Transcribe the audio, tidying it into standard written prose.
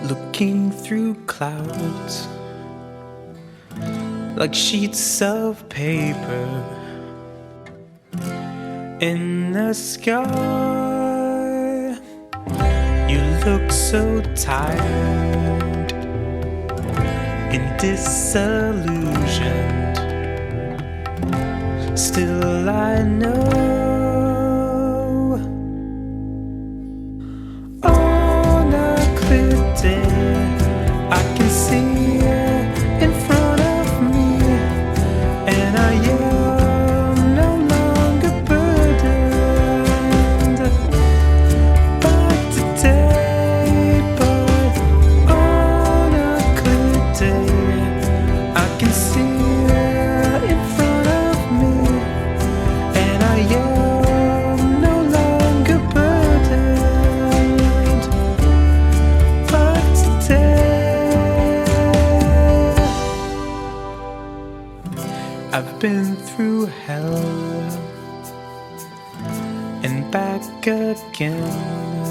looking through clouds like sheets of paper in the sky. You look so tired and disillusioned. Still I know on a clear day I can see in front of me, and I am no longer burdened by today. But on a clear day I can see in front of me, and I am no longer burdened by today. I've been through hell and back again.